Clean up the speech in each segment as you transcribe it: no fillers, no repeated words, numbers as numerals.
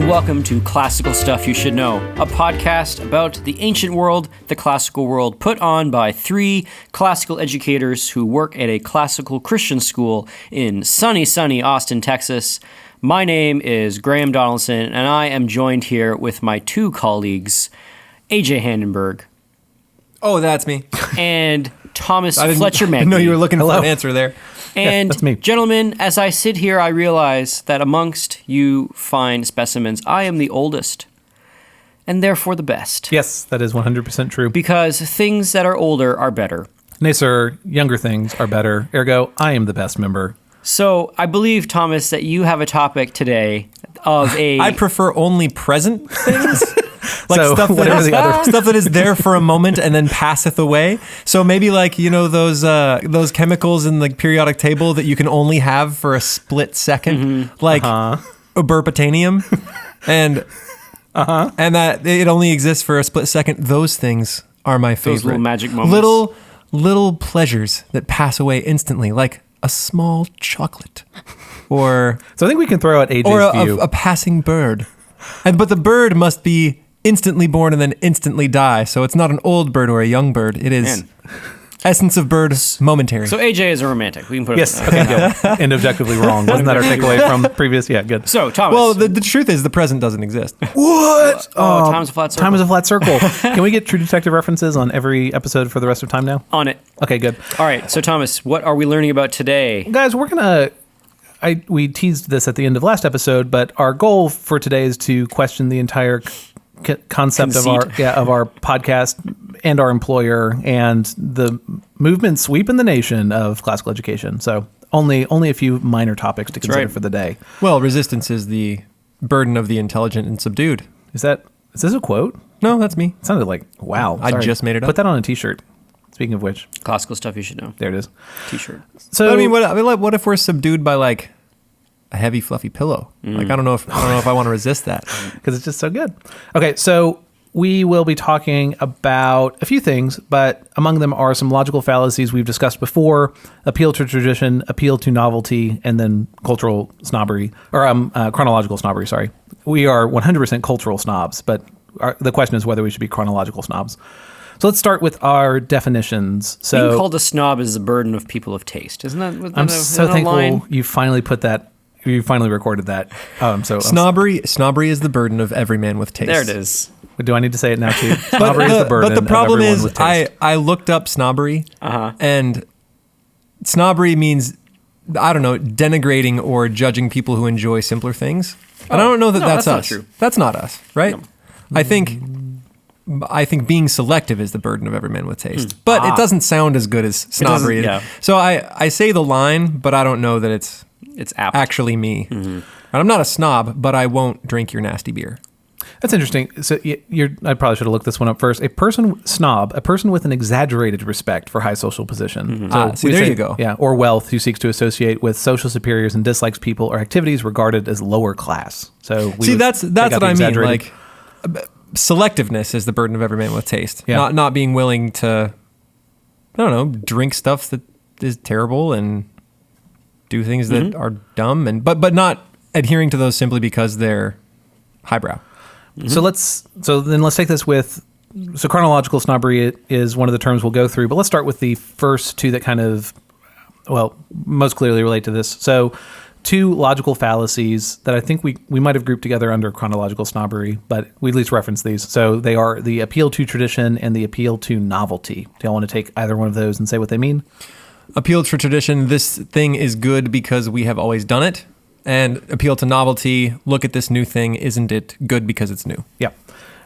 and welcome to Classical Stuff You Should Know, a podcast about the ancient world, the classical world, put on by three classical educators who work at a classical Christian school in sunny Austin, Texas. My name is Graham Donaldson, and I am joined here with my two colleagues, AJ Handenberg. Oh, that's me. And Thomas Fletcher Magby. I know you were looking for an answer there. And, that's me. Gentlemen, as I sit here, I realize that amongst you fine specimens, I am the oldest, and therefore the best. Yes, that is 100% true. Because things that are older are better. Nay, sir, younger things are better. Ergo, I am the best member. So I believe, Thomas, that you have a topic today of a... I prefer only present things. Like So, stuff whatever the other- stuff that is there for a moment and then passeth away. So maybe like, you know, those chemicals in the periodic table that you can only have for a split second, like oberpatanium, and that it only exists for a split second. Those things are my favorite. Those little magic moments. Little pleasures that pass away instantly, like a small chocolate, or So I think we can throw out AJ's view. a passing bird. But the bird must be instantly born and then instantly die. So it's not an old bird or a young bird. It is essence of bird momentary. So AJ is a romantic. We can put Yes, it okay, good. And objectively wrong. Wasn't that our takeaway from previous? Yeah, good. So, Thomas. Well, the truth is the present doesn't exist. What? Oh, time's a flat circle. Time is a flat circle. Can we get True Detective references on every episode for the rest of time now? On it. Okay, good. All right. So, Thomas, what are we learning about today? Guys, we're going to... we teased this at the end of last episode, but our goal for today is to question the entire concept of our podcast and our employer and the movement sweeping the nation of classical education. So only a few minor topics to consider for the day. Well, resistance is the burden of the intelligent and subdued. Is this a quote? No, that's me. It sounded like, wow. I just made it up. Put that on a t-shirt. Speaking of which. Classical stuff you should know. There it is. T-shirt. So But I mean, what if we're subdued by like a heavy, fluffy pillow? Like I don't know if I want to resist that. because it's just so good. Okay, so we will be talking about a few things, but among them are some logical fallacies we've discussed before: appeal to tradition, appeal to novelty, and then cultural snobbery, or chronological snobbery. Sorry, we are 100% cultural snobs, but the question is whether we should be chronological snobs. So let's start with our definitions. So being called a snob is the burden of people of taste, isn't that? I'm so thankful you finally put that. You finally recorded that. Oh, I'm so Snobbery is the burden of every man with taste. There it is. Do I need to say it now too? Snobbery is the burden. But the problem of everyone is, with taste. I looked up snobbery, and snobbery means, I don't know, denigrating or judging people who enjoy simpler things. And I don't know that that's not us. true. That's not us, right? No. I think being selective is the burden of every man with taste. But it doesn't sound as good as snobbery. yeah. So I say the line, but I don't know that it's apt. actually me. And I'm not a snob, but I won't drink your nasty beer. That's interesting. So I probably should have looked this one up first. A person with an exaggerated respect for high social position. So see, we there say, you go. Yeah, or wealth, who seeks to associate with social superiors and dislikes people or activities regarded as lower class. So that's what I mean. Like selectiveness is the burden of every man with taste. Yeah. Not being willing to, I don't know, drink stuff that is terrible and do things that are dumb, and but not adhering to those simply because they're highbrow. So let's take this with chronological snobbery is one of the terms we'll go through, but let's start with the first two that kind of most clearly relate to this. So two logical fallacies that I think we might have grouped together under chronological snobbery, but we at least reference these. So they are the appeal to tradition and the appeal to novelty. Do y'all want to take either one of those and say what they mean? Appeal to tradition, this thing is good because we have always done it. And appeal to novelty, look at this new thing, isn't it good because it's new? Yeah.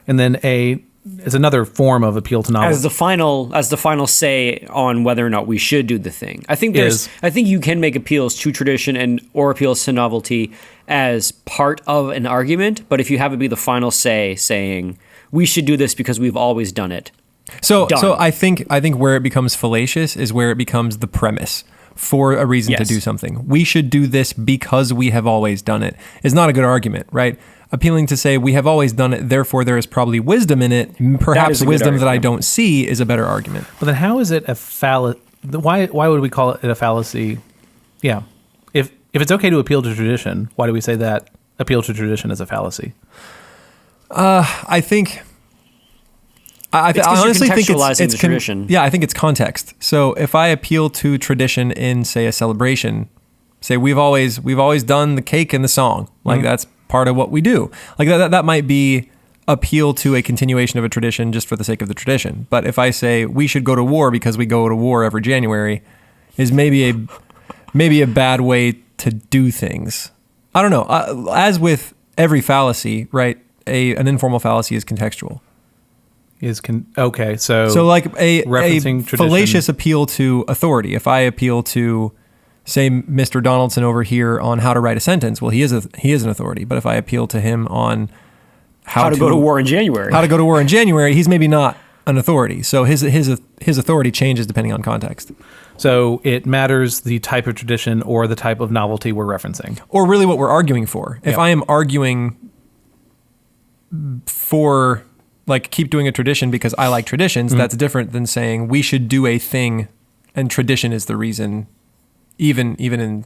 And then is another form of appeal to novelty. As the final say on whether or not we should do the thing. I think you can make appeals to tradition or appeals to novelty as part of an argument, but if you have it be the final say saying we should do this because we've always done it. So I think where it becomes fallacious is where it becomes the premise for a reason to do something. We should do this because we have always done it is not a good argument, right? Appealing to say we have always done it, therefore there is probably wisdom in it. Perhaps wisdom that I don't see is a better argument. But then how is it a fallacy? Why would we call it a fallacy? Yeah. If it's okay to appeal to tradition, why do we say that appeal to tradition is a fallacy? I think. I 'cause you're honestly think contextualizing the tradition. Yeah, I think it's context. So if I appeal to tradition in, say, a celebration, say we've always done the cake and the song, like that's part of what we do. Like that might be appeal to a continuation of a tradition just for the sake of the tradition. But if I say we should go to war because we go to war every January, is maybe a bad way to do things. I don't know. As with every fallacy, right? An informal fallacy is contextual. So like a referencing tradition. Fallacious appeal to authority. If I appeal to, say, Mr. Donaldson over here on how to write a sentence, well, he is an authority. But if I appeal to him on how to go to war in January, he's maybe not an authority. So his authority changes depending on context. So it matters the type of tradition or the type of novelty we're referencing, or really what we're arguing for. If I am arguing for, like, keep doing a tradition because I like traditions, that's different than saying we should do a thing and tradition is the reason, even in...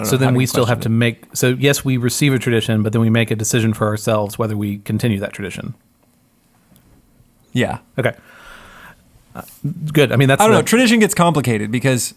so then we still have to make... So yes, we receive a tradition, but then we make a decision for ourselves whether we continue that tradition. Yeah. Okay. Good. I mean, that's... I don't know. Tradition gets complicated because,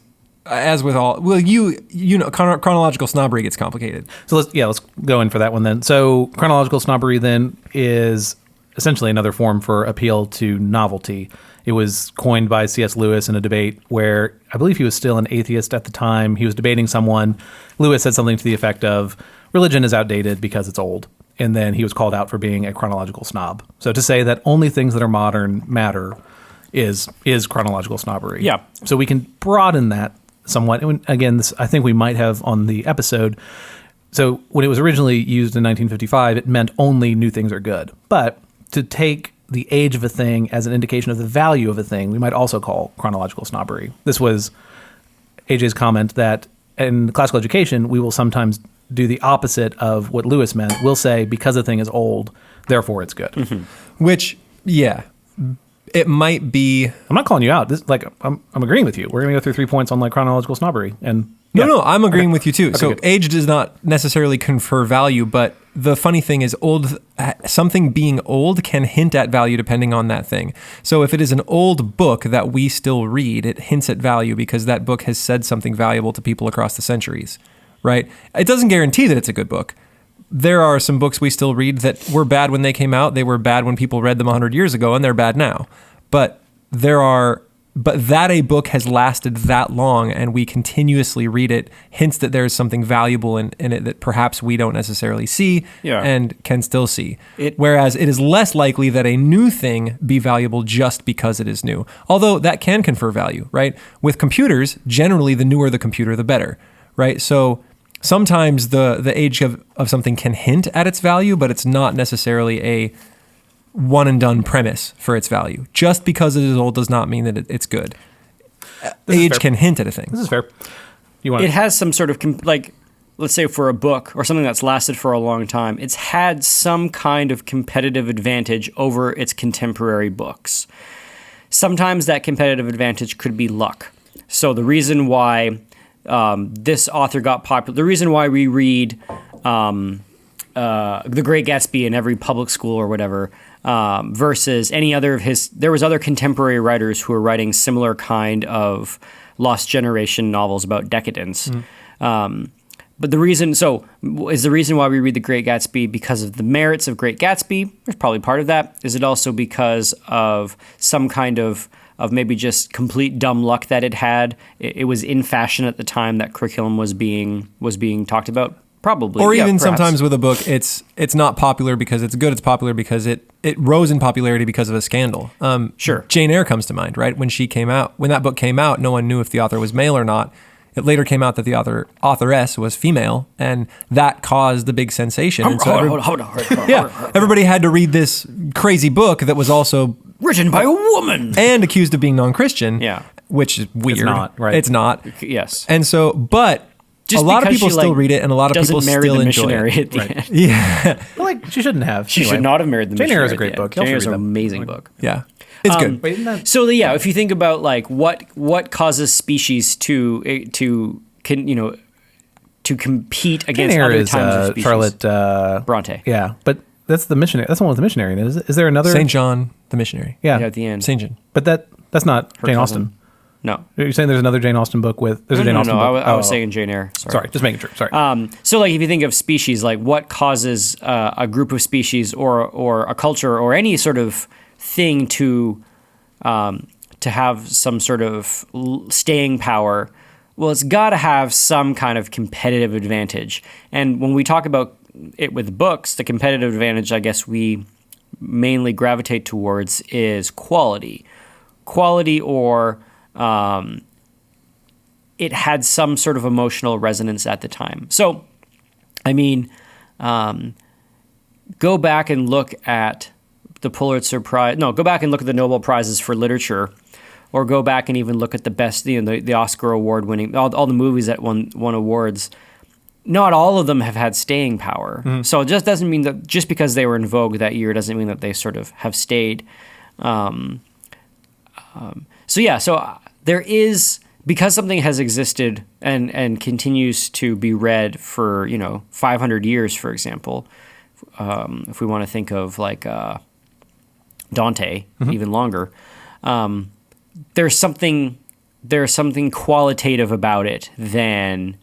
as with all... Well, you know, chronological snobbery gets complicated. So let's go in for that one then. So chronological snobbery then is essentially another form for appeal to novelty. It was coined by C.S. Lewis in a debate where I believe he was still an atheist at the time. He was debating someone. Lewis said something to the effect of, religion is outdated because it's old. And then he was called out for being a chronological snob. So to say that only things that are modern matter is chronological snobbery. Yeah. So we can broaden that somewhat. And again, this I think we might have on the episode. So when it was originally used in 1955, it meant only new things are good. But to take the age of a thing as an indication of the value of a thing, we might also call chronological snobbery. This was AJ's comment that in classical education, we will sometimes do the opposite of what Lewis meant. We'll say, because a thing is old, therefore it's good. Mm-hmm. Which, yeah, it might be... I'm not calling you out. I'm agreeing with you. We're going to go through 3 points on like chronological snobbery. And No, I'm agreeing with you too. Okay, so good. age does not necessarily confer value, but the funny thing is something being old can hint at value depending on that thing. So if it is an old book that we still read, it hints at value because that book has said something valuable to people across the centuries, right? It doesn't guarantee that it's a good book. There are some books we still read that were bad when they came out. They were bad when people read them 100 years ago, and they're bad now. But that a book has lasted that long and we continuously read it hints that there is something valuable in it that perhaps we don't necessarily see and can still see. Whereas it is less likely that a new thing be valuable just because it is new. Although that can confer value, right? With computers, generally the newer the computer, the better, right? So sometimes the age of something can hint at its value, but it's not necessarily a one and done premise for its value. Just because it is old does not mean that it's good. Age can hint at a thing. This is fair. It has some sort of, let's say for a book or something that's lasted for a long time, it's had some kind of competitive advantage over its contemporary books. Sometimes that competitive advantage could be luck. So the reason why this author got popular, the reason why we read The Great Gatsby in every public school or whatever, versus any other of his... There was other contemporary writers who were writing similar kind of lost generation novels about decadence. But the reason why we read The Great Gatsby because of the merits of Great Gatsby? There's probably part of that. Is it also because of some kind of maybe just complete dumb luck that it had? It was in fashion at the time that curriculum was being talked about. Probably. Or even perhaps. Sometimes with a book, it's not popular because it's good. It's popular because it rose in popularity because of a scandal. Sure. Jane Eyre comes to mind, right? When that book came out, no one knew if the author was male or not. It later came out that the authoress was female, and that caused the big sensation. And so everybody had to read this crazy book that was also written by a woman and accused of being non-Christian. Yeah. Which is weird. It's not, right? It's not. Yes. And so, but just a lot of people still read it, and a lot of people still enjoy it. At the end. Yeah. Well, she shouldn't have. She should not have married the Jane missionary. Eyre is a great book. Jane Eyre is an amazing book. Yeah. It's good. Wait, isn't that... So if you think about like what causes species to to compete Jane against Eyre other is times of species. Charlotte Bronte. Yeah, but that's the missionary. That's the one with the missionary. Is there another? St. John the missionary. Yeah, Yeah, at the end. St. John. but that's not Jane cousin. Austen. No. You're saying there's another Jane Austen book with? There's a Jane No, Austen no, book. I was saying Jane Eyre. Sorry, just making sure. Sorry. So, like, if you think of species, like what causes a group of species or a culture or any sort of thing to have some sort of staying power, well, it's got to have some kind of competitive advantage. And when we talk about it with books, the competitive advantage, I guess we mainly gravitate towards is quality. Quality or it had some sort of emotional resonance at the time. So, I mean, go back and look at the Pulitzer Prize. No, go back and look at the Nobel Prizes for literature, or go back and even look at the best, the Oscar award winning, all the movies that won awards. Not all of them have had staying power. Mm-hmm. So it just doesn't mean that just because they were in vogue that year doesn't mean that they sort of have stayed. So there is, because something has existed and continues to be read for 500 years, for example, if we want to think of like Dante, mm-hmm. even longer, there's something qualitative about it than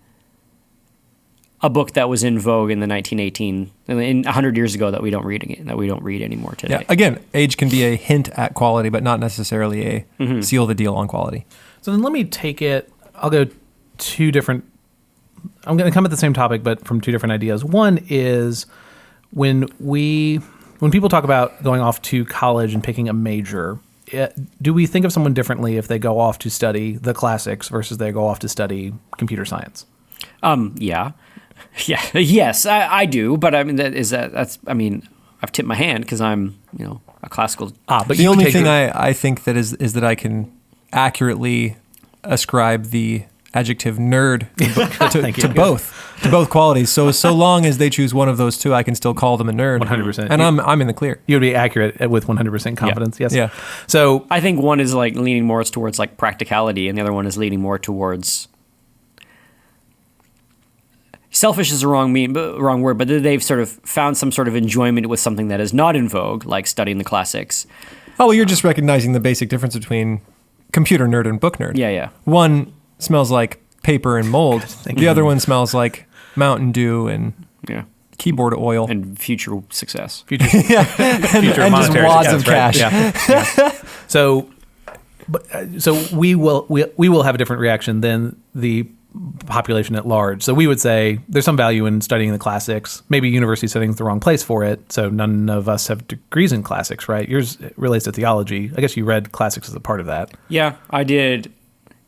a book that was in vogue in the 1918 in 100 years ago that we don't read anymore today. Yeah. Again, age can be a hint at quality, but not necessarily a mm-hmm. seal the deal on quality. So then let me take it. I'll go two different. I'm going to come at the same topic, but from two different ideas. One is when people talk about going off to college and picking a major, do we think of someone differently if they go off to study the classics versus they go off to study computer science? Yeah. Yes, I do. But I mean, I've tipped my hand because I'm, a classical. But the only thing I think that is that I can accurately ascribe the adjective nerd to both qualities. So long as they choose one of those two, I can still call them a nerd. 100%. And I'm in the clear. You would be accurate with 100% confidence. Yeah. Yes. Yeah. So I think one is like leaning more towards like practicality, and the other one is leaning more towards. Selfish is the wrong word, but they've sort of found some sort of enjoyment with something that is not in vogue, like studying the classics. Oh, well, you're just recognizing the basic difference between computer nerd and book nerd. Yeah. One smells like paper and mold. The other one smells like Mountain Dew and keyboard oil. And future success. Future and just wads of cash. Yeah. So we will have a different reaction than the population at large. So we would say there's some value in studying the classics. Maybe university setting is the wrong place for it. So none of us have degrees in classics, right? Yours relates to theology. I guess you read classics as a part of that. Yeah, I did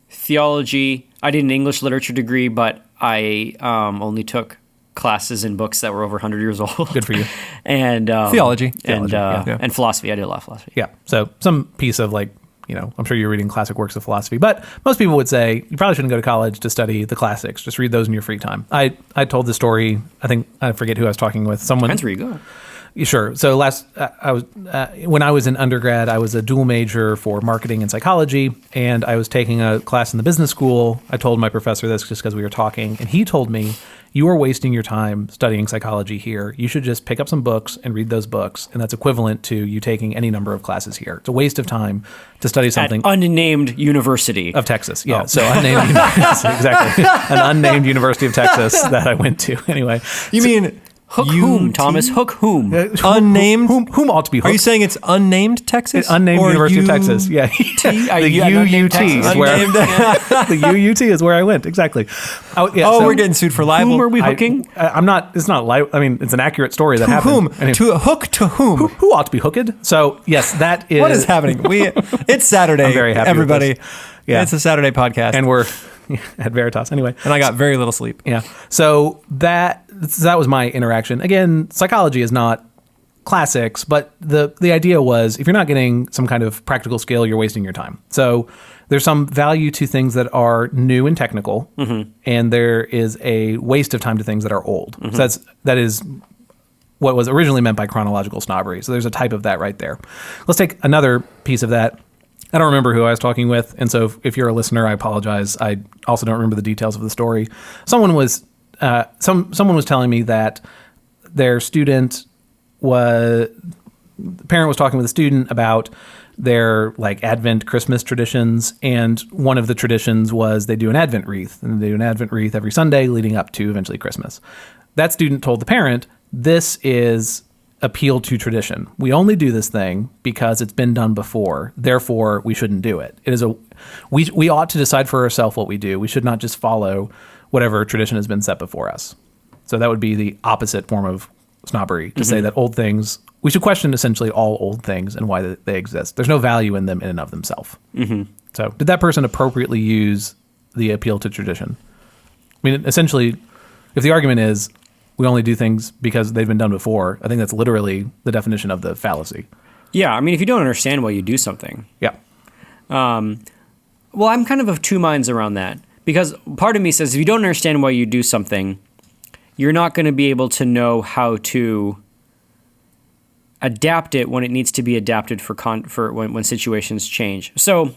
theology. I did an English literature degree, but I only took classes in books that were over 100 years old. Good for you. And theology. And philosophy. I did a lot of philosophy. Yeah. So some piece of like, I'm sure you're reading classic works of philosophy, but most people would say you probably shouldn't go to college to study the classics. Just read those in your free time. I told the story. I forget who I was talking with. Someone. Depends where you go. Sure. So when I was in undergrad, I was a dual major for marketing and psychology, and I was taking a class in the business school. I told my professor this just because we were talking, and he told me, "You are wasting your time studying psychology here. You should just pick up some books and read those books, and that's equivalent to you taking any number of classes here. It's a waste of time to study something." At unnamed university of Texas. Yeah. Oh. So unnamed university, exactly. An unnamed University of Texas that I went to. Anyway. You mean Hook whom, Thomas? Hook whom? Unnamed? Whom ought to be hooked? Are you saying it's unnamed Texas? Unnamed University of Texas. Yeah. The UUT is where the UUT is where I went. Exactly. We're getting sued for libel. Whom are we hooking? I'm not. It's not libel. I mean, it's an accurate story that happened. Whom? Anyway, to hook to whom? Who ought to be hooked? So yes, that is what is happening. It's Saturday. I'm very happy. Everybody. Yeah, it's a Saturday podcast, and we're at Veritas anyway. And I got very little sleep. Yeah. So that was my interaction. Again, psychology is not classics, but the idea was if you're not getting some kind of practical skill, you're wasting your time. So there's some value to things that are new and technical, mm-hmm. and there is a waste of time to things that are old. Mm-hmm. So that is what was originally meant by chronological snobbery. So there's a type of that right there. Let's take another piece of that. I don't remember who I was talking with, and so if you're a listener, I apologize. I also don't remember the details of the story. Someone was someone was telling me that their student the parent was talking with a student about their like Advent Christmas traditions, and one of the traditions was they do an Advent wreath, and they do an Advent wreath every Sunday leading up to eventually Christmas. That student told the parent, this is appeal to tradition. We only do this thing because it's been done before. Therefore, we shouldn't do it. We ought to decide for ourselves what we do. We should not just follow whatever tradition has been set before us. So that would be the opposite form of snobbery, to say that old things, we should question essentially all old things and why they exist. There's no value in them in and of themselves. So did that person appropriately use the appeal to tradition? I mean, essentially, if the argument is we only do things because they've been done before, I think that's literally the definition of the fallacy. Yeah, I mean, if you don't understand why you do something. Yeah. Well, I'm kind of two minds around that, because part of me says if you don't understand why you do something, you're not going to be able to know how to adapt it when it needs to be adapted for when situations change. So,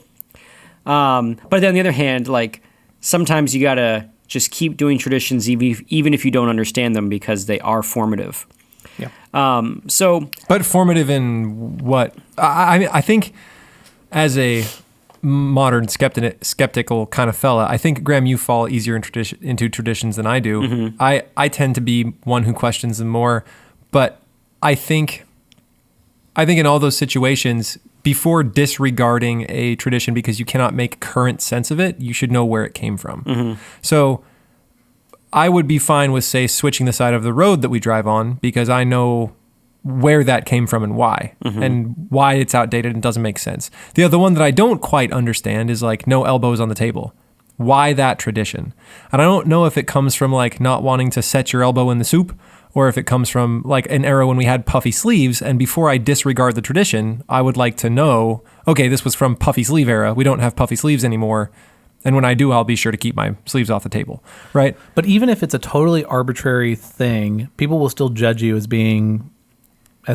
but then on the other hand, like sometimes you gotta just keep doing traditions even if you don't understand them, because they are formative. Yeah. But formative in what? I think as a modern skeptical kind of fella, I think, Graham, you fall easier into traditions than I do. I tend to be one who questions them more, but I think in all those situations, before disregarding a tradition because you cannot make current sense of it, you should know where it came from. So I would be fine with, say, switching the side of the road that we drive on because I know where that came from and why, and why it's outdated and doesn't make sense. The other one that I don't quite understand is like no elbows on the table. Why that tradition? And I don't know if it comes from like not wanting to set your elbow in the soup, or if it comes from like an era when we had puffy sleeves. And before I disregard the tradition, I would like to know, okay, this was from puffy sleeve era. We don't have puffy sleeves anymore. And when I do, I'll be sure to keep my sleeves off the table, right? But even if it's a totally arbitrary thing, people will still judge you as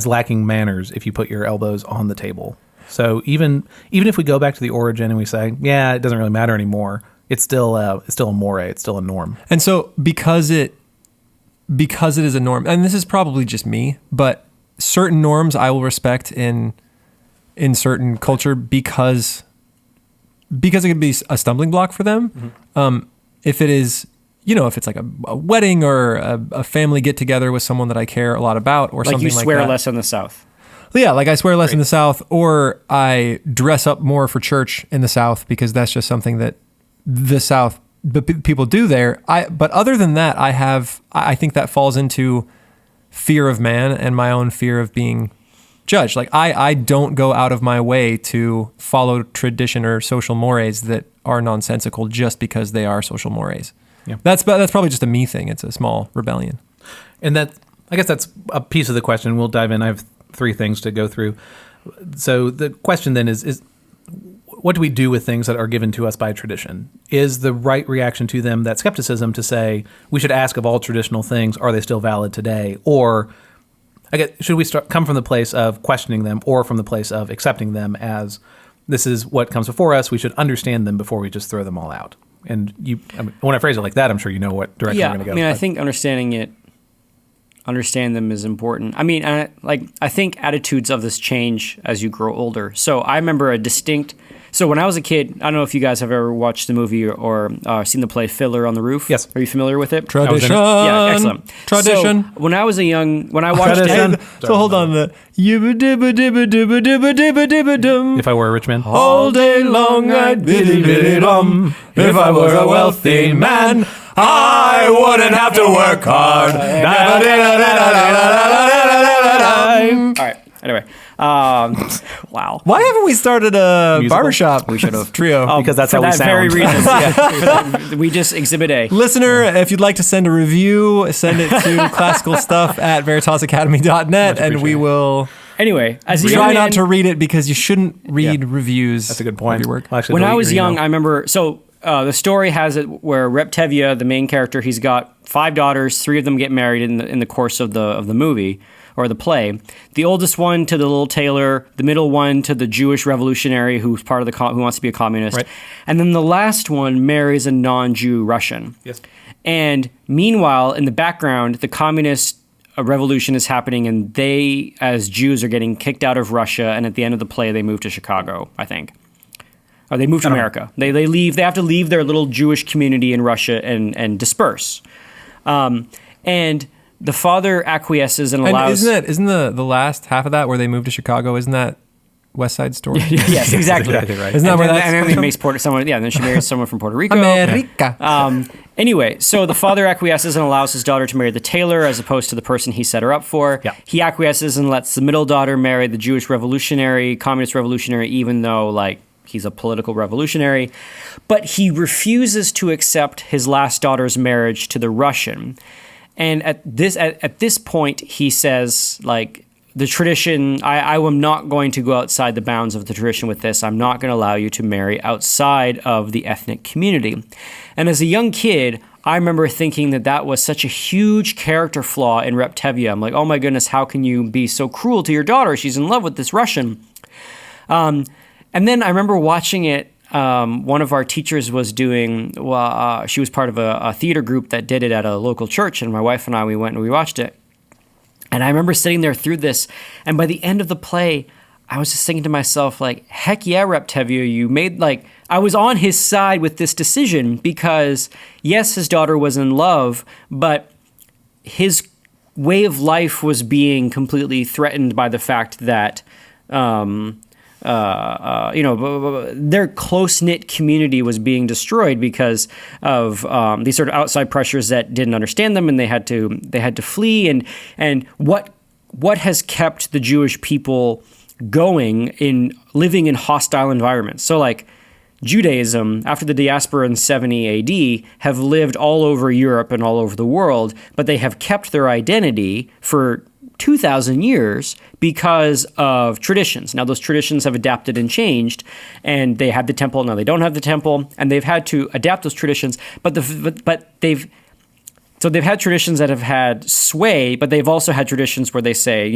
lacking manners if you put your elbows on the table. So even if we go back to the origin and we say, yeah, it doesn't really matter anymore, it's still a moray, it's still a norm. And so because it is a norm, and this is probably just me, but certain norms I will respect in certain culture because it can be a stumbling block for them. If it is, if it's like a wedding or a family get together with someone that I care a lot about, or something like that. Like you swear less in the South. Yeah, like I swear less in the South, or I dress up more for church in the South because that's just something that the South people do there. But other than that, I think that falls into fear of man and my own fear of being judged. Like I don't go out of my way to follow tradition or social mores that are nonsensical just because they are social mores. Yeah. That's probably just a me thing. It's a small rebellion. And I guess that's a piece of the question. We'll dive in. I have 3 things to go through. So the question then is what do we do with things that are given to us by tradition? Is the right reaction to them that skepticism to say we should ask of all traditional things, are they still valid today? Or should we come from the place of questioning them, or from the place of accepting them as this is what comes before us? We should understand them before we just throw them all out. And when I phrase it like that, I'm sure you know what direction we're going to go. I think understand them is important. I mean, I think attitudes of this change as you grow older. So I remember so when I was a kid, I don't know if you guys have ever watched the movie or seen the play Fiddler on the Roof. Yes. Are you familiar with it? Tradition. Yeah, excellent. Tradition. So when I watched it. So hold on. If I were a rich man. All day long I'd biddy biddy bum. If I were a wealthy man, I wouldn't have to work hard. All right. Anyway. Wow. Why haven't we started a Musical? Barbershop? We should have. Trio. Because that's for how we that sound. very reason. We just exhibit A. Listener, if you'd like to send a review, send it to classicalstuff@veritasacademy.net, and we will Anyway, as a try young man, not to read it because you shouldn't read reviews. That's a good point. Of your work. Well, actually, when I was you young, know. I remember. So the story has it where Rep Tevye, the main character, he's got 5 daughters. 3 of them get married in the course of the movie. or the play. The oldest one to the little tailor, the middle one to the Jewish revolutionary who's part of the who wants to be a communist, Right. and then the last one marries a non-Jew Russian. Yes. And meanwhile, in the background, the communist revolution is happening, and they, as Jews, are getting kicked out of Russia. And at the end of the play, they move to Chicago, I think. Or they move to America. They leave. They have to leave their little Jewish community in Russia and disperse. And the father acquiesces and allows. Isn't the last half of that where they move to Chicago? Isn't that West Side Story? Yes, exactly. Exactly right. Isn't that where that's and then he makes someone. Yeah, and then she marries someone from Puerto Rico. America. Anyway, so the father acquiesces and allows his daughter to marry the tailor as opposed to the person he set her up for. Yeah. He acquiesces and lets the middle daughter marry the Jewish revolutionary, communist revolutionary, even though, like, he's a political revolutionary. But he refuses to accept his last daughter's marriage to the Russian. And at this point, he says, like, the tradition, I am not going to go outside the bounds of the tradition with this. I'm not going to allow you to marry outside of the ethnic community. And as a young kid, I remember thinking that was such a huge character flaw in Rep Tevye. I'm like, oh my goodness, how can you be so cruel to your daughter? She's in love with this Russian. And then I remember watching it. One of our teachers was doing, she was part of a theater group that did it at a local church. And my wife and I, we went and we watched it. And I remember sitting there through this, and by the end of the play, I was just thinking to myself, like, heck yeah, Rep Tevye, you made, like, I was on his side with this decision because, yes, his daughter was in love, but his way of life was being completely threatened by the fact that, their close-knit community was being destroyed because of these sort of outside pressures that didn't understand them, and they had to flee. And what has kept the Jewish people going in living in hostile environments? So, like, Judaism, after the diaspora in 70 AD, have lived all over Europe and all over the world, but they have kept their identity for 2,000 years because of traditions. Now, those traditions have adapted and changed, and they had the temple. Now they don't have the temple, and they've had to adapt those traditions. But they've had traditions that have had sway, but they've also had traditions where they say,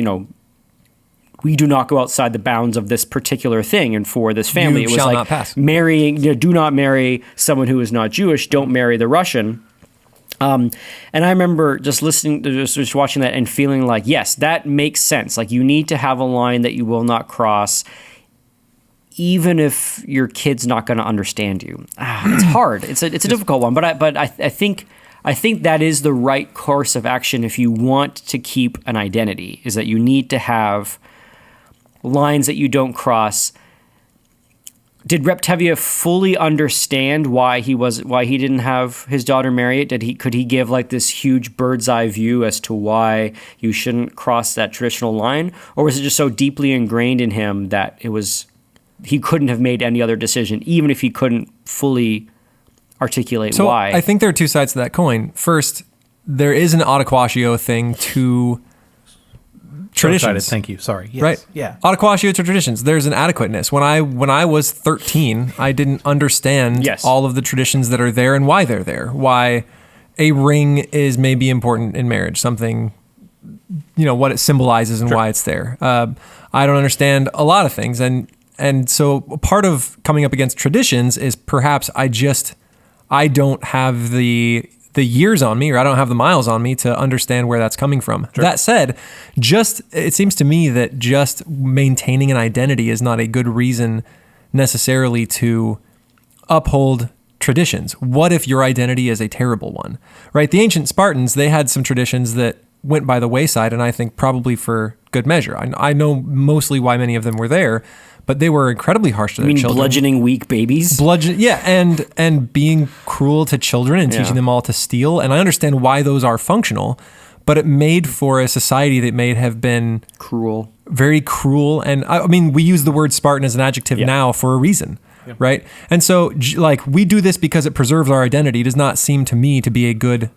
we do not go outside the bounds of this particular thing. And for this family, it was shall like not pass. marrying. Do not marry someone who is not Jewish. Don't marry the Russian. And I remember just listening to just watching that and feeling like, yes, that makes sense. Like, you need to have a line that you will not cross, even if your kid's not going to understand you. It's hard. It's a difficult one, but I think that is the right course of action if you want to keep an identity. Is that you need to have lines that you don't cross. Did Rep Tevye fully understand why he didn't have his daughter marry it? Could he give like this huge bird's eye view as to why you shouldn't cross that traditional line, or was it just so deeply ingrained in him that he couldn't have made any other decision, even if he couldn't fully articulate why? I think there are two sides to that coin. First, there is an adequatio thing to traditions. Thank you. Sorry. Yes. Right. Yeah. Adequatio to traditions. There's an adequateness. When I was 13, I didn't understand all of the traditions that are there and why they're there. Why a ring is maybe important in marriage. Something, what it symbolizes and why it's there. I don't understand a lot of things, and so part of coming up against traditions is perhaps I don't have the years on me, or I don't have the miles on me to understand where that's coming from. Sure. That said, it seems to me that just maintaining an identity is not a good reason necessarily to uphold traditions. What if your identity is a terrible one, right? The ancient Spartans, they had some traditions that went by the wayside, and I think probably for good measure. I know mostly why many of them were there, but they were incredibly harsh to their children. Bludgeoning weak babies? And being cruel to children and teaching them all to steal. And I understand why those are functional, but it made for a society that may have been cruel, very cruel. And I mean, we use the word Spartan as an adjective now for a reason, right? And so, like, we do this because it preserves our identity. It does not seem to me to be a good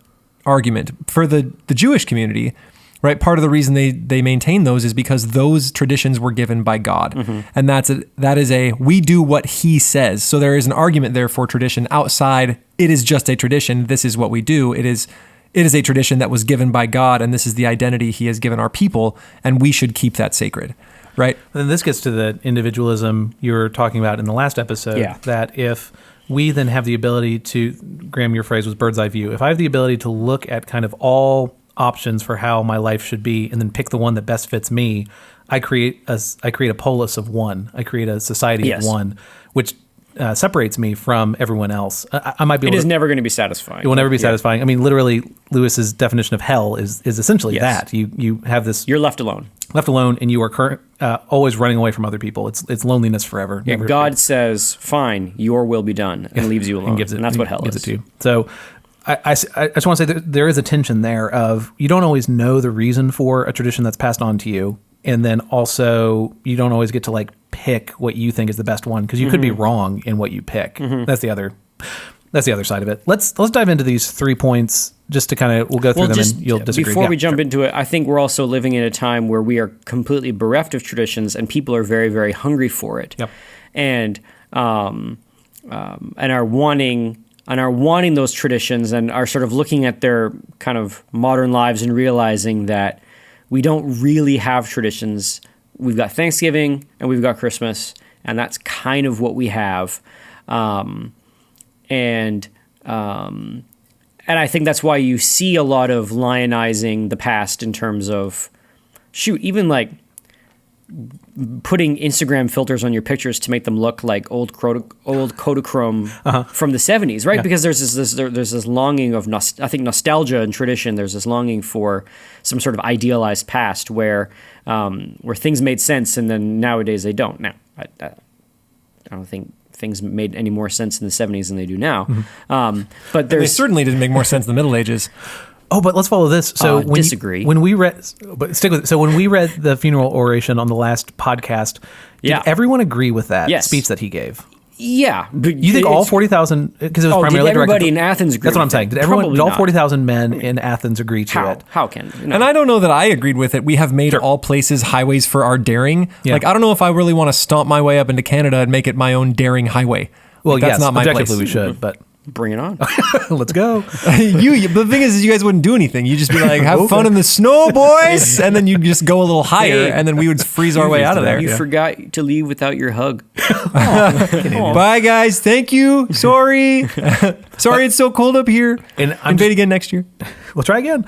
argument for the Jewish community. Right, part of the reason they maintain those is because those traditions were given by God, and that is we do what He says. So there is an argument there for tradition outside. It is just a tradition. This is what we do. It is it is a tradition that was given by God, and this is the identity he has given our people, and we should keep that sacred, right? Then this gets to the individualism you were talking about in the last episode, that if we then have the ability to, Graham, your phrase was bird's eye view, if I have the ability to look at kind of all options for how my life should be and then pick the one that best fits me, I create a polis of one. I create a society of one, which separates me from everyone else. I might be able It is never going to be satisfying. It will never be satisfying. I mean, literally, Lewis's definition of hell is essentially that. You have this... You're left alone. Left alone, and you are always running away from other people. It's loneliness forever. Yeah, God says, fine, your will be done, and leaves you alone. And that's what hell is. Gives it to you. So I just want to say that there is a tension there of you don't always know the reason for a tradition that's passed on to you. And then also, you don't always get to like pick what you think is the best one because you could be wrong in what you pick. That's the other side of it. Let's dive into these 3 points just to kind of we'll go through them and you'll disagree. Before we jump into it, I think we're also living in a time where we are completely bereft of traditions and people are very, very hungry for it. Yep. And are wanting those traditions and are sort of looking at their kind of modern lives and realizing that we don't really have traditions. We've got Thanksgiving and we've got Christmas, and that's kind of what we have. And I think that's why you see a lot of lionizing the past in terms of, even like putting Instagram filters on your pictures to make them look like old Kodachrome from the 70s, right? Yeah. Because there's this longing of I think nostalgia and tradition. There's this longing for some sort of idealized past where things made sense, and then nowadays they don't. Now, I don't think things made any more sense in the 70s than they do now. But they certainly didn't make more sense in the Middle Ages. Oh, but let's follow this. So disagree. When we read, but stick with it. So when we read the funeral oration on the last podcast, did everyone agree with that speech that he gave? Yeah. You think all 40,000, because it was primarily did everybody in Athens agree? That's what I'm saying. Did all 40,000 men in Athens agree to it? How can? And I don't know that I agreed with it. We have made all places highways for our daring. Yeah. Like, I don't know if I really want to stomp my way up into Canada and make it my own daring highway. Well, like, that's not my objectively place. We should, but... Bring it on. Let's go. The thing is you guys wouldn't do anything. You'd just be like, have fun in the snow, boys. And then you'd just go a little higher, and then we would freeze our way out of there. You forgot to leave without your hug. Bye, guys. Thank you. Sorry. Sorry it's so cold up here. And invade again next year. We'll try again.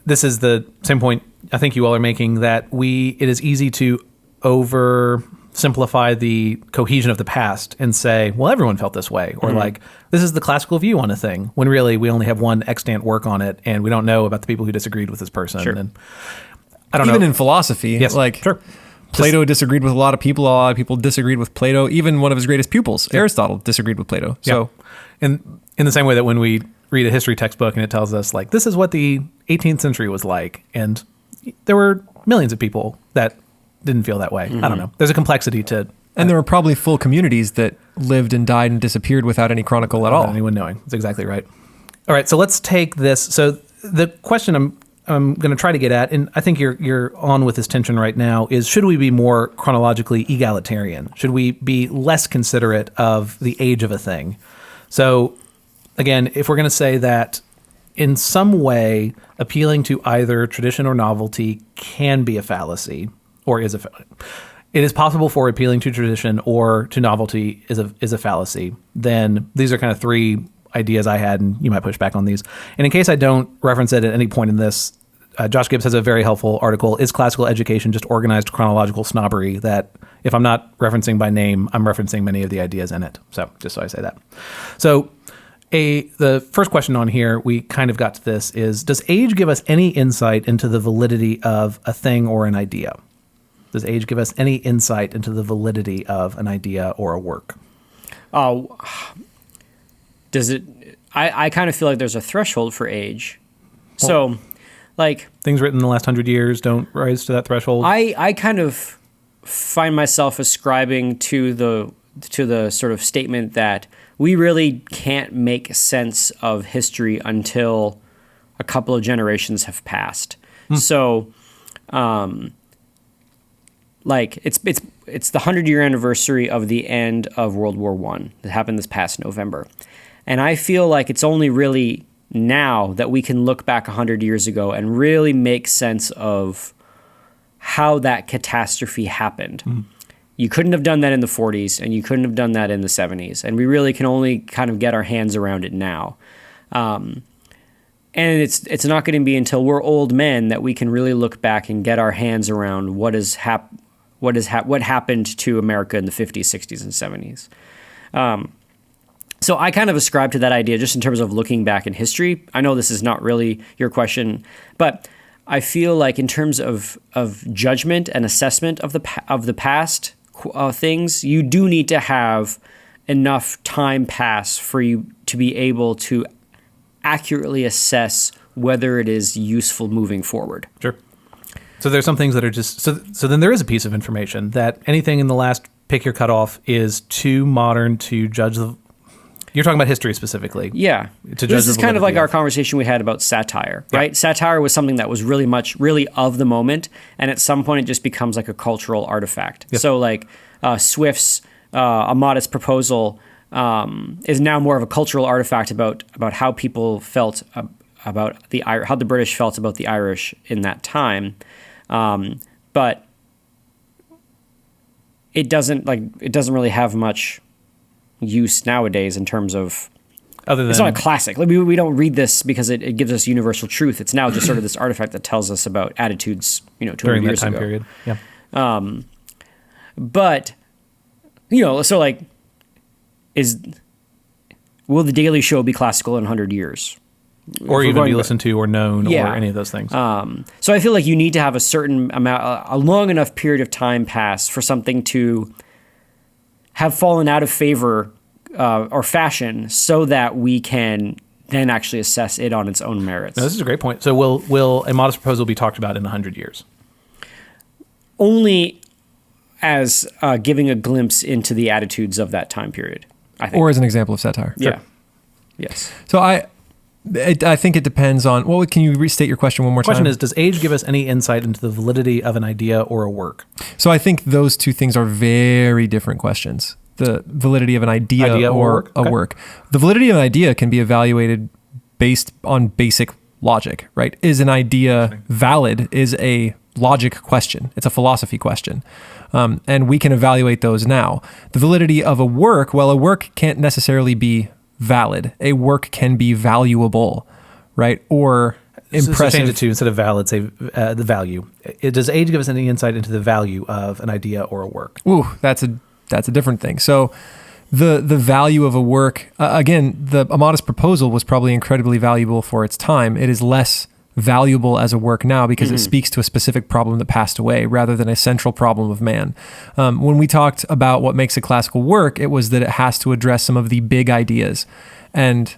This is the same point I think you all are making, that it is easy to oversimplify the cohesion of the past and say, well, everyone felt this way, or like, this is the classical view on a thing, when really we only have one extant work on it, and we don't know about the people who disagreed with this person. Sure. And I don't know. Even in philosophy, Plato disagreed with a lot of people. A lot of people disagreed with Plato. Even one of his greatest pupils, Aristotle, disagreed with Plato. So, in the same way that when we read a history textbook and it tells us, like, this is what the 18th century was like, and there were millions of people that didn't feel that way. I don't know. There's a complexity to... And there were probably full communities that lived and died and disappeared without any chronicle at all. Without anyone knowing. That's exactly right. All right, so let's take this. So the question I'm going to try to get at, and I think you're on with this tension right now, is should we be more chronologically egalitarian? Should we be less considerate of the age of a thing? So again, if we're going to say that in some way appealing to either tradition or novelty can be a fallacy, or is it is possible for appealing to tradition or to novelty is a fallacy, then these are kind of three ideas I had, and you might push back on these. And in case I don't reference it at any point in this, Josh Gibbs has a very helpful article, Is Classical Education Just Organized Chronological Snobbery? That if I'm not referencing by name, I'm referencing many of the ideas in it. So just so I say that. So the first question on here, we kind of got to this, is does age give us any insight into the validity of a thing or an idea? Does age give us any insight into the validity of an idea or a work? Does it? I kind of feel like there's a threshold for age. So, like... Things written in the last 100 years don't rise to that threshold? I kind of find myself ascribing to the sort of statement that we really can't make sense of history until a couple of generations have passed. So... like it's the 100-year anniversary of the end of World War I that happened this past November. And I feel like it's only really now that we can look back 100 years ago and really make sense of how that catastrophe happened. You couldn't have done that in the 40s, and you couldn't have done that in the 70s, and we really can only kind of get our hands around it now. And it's not going to be until we're old men that we can really look back and get our hands around what happened to America in the 50s, 60s, and 70s. So I kind of ascribe to that idea just in terms of looking back in history. I know this is not really your question, but I feel like in terms of judgment and assessment of the past things, you do need to have enough time pass for you to be able to accurately assess whether it is useful moving forward. Sure. So there's some things that are just so then there is a piece of information that anything in the last pick your cutoff is too modern to judge the. You're talking about history specifically. Yeah. This is kind of like our conversation we had about satire, right? Satire was something that was really of the moment, and at some point it just becomes like a cultural artifact. Yep. So like Swift's A Modest Proposal is now more of a cultural artifact about how people felt about how the British felt about the Irish in that time. But it doesn't really have much use nowadays in terms of other than it's not a classic. Like we don't read this because it gives us universal truth. It's now just sort of this artifact that tells us about attitudes, 200 years ago. During that time period. Yeah. But so like will the Daily Show be classical in 100 years? Or even be listened to or known or any of those things. So I feel like you need to have a certain amount, a long enough period of time pass for something to have fallen out of favor or fashion so that we can then actually assess it on its own merits. No, this is a great point. So will A Modest Proposal be talked about in 100 years? Only as giving a glimpse into the attitudes of that time period, I think. Or as an example of satire. Yeah. Sure. Yes. So I think it depends on. Well, can you restate your question one more time? The question is, does age give us any insight into the validity of an idea or a work? So I think those two things are very different questions. The validity of an idea or a work. The validity of an idea can be evaluated based on basic logic, right? Is an idea valid? Is a logic question. It's a philosophy question. And we can evaluate those now. The validity of a work, well, a work can't necessarily be valid. A work can be valuable, right? Or impressive. So change it to, instead of valid, say the value. Does age give us any insight into the value of an idea or a work? Ooh, that's a different thing. So the value of a work, again, A Modest Proposal was probably incredibly valuable for its time. It is less valuable as a work now because it speaks to a specific problem that passed away rather than a central problem of man. When we talked about what makes a classical work, it was that it has to address some of the big ideas. And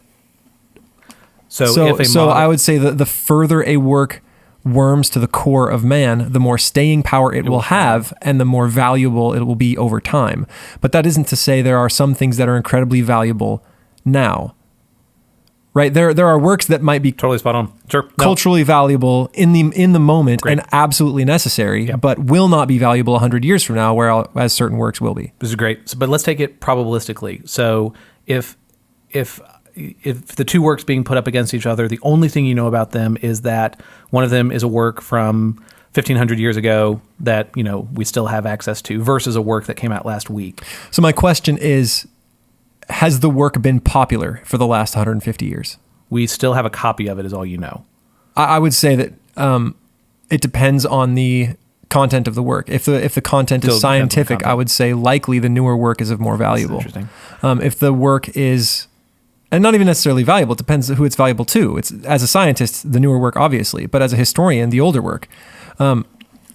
so I would say that the further a work worms to the core of man, the more staying power it will have and the more valuable it will be over time. But that isn't to say there are some things that are incredibly valuable now. Right, there are works that might be totally spot on. Sure, culturally valuable in the moment and absolutely necessary, but will not be valuable 100 years from now, whereas certain works will be. This is great. But let's take it probabilistically. So if the two works being put up against each other, the only thing you know about them is that one of them is a work from 1,500 years ago that we still have access to, versus a work that came out last week. So my question is, has the work been popular for the last 150 years? We still have a copy of it, is all you know. I would say that it depends on the content of the work. If the content is scientific, I would say likely the newer work is of more valuable. That's interesting. If the work is, and not even necessarily valuable, it depends who it's valuable to. It's, as a scientist, the newer work, obviously, but as a historian, the older work. I'm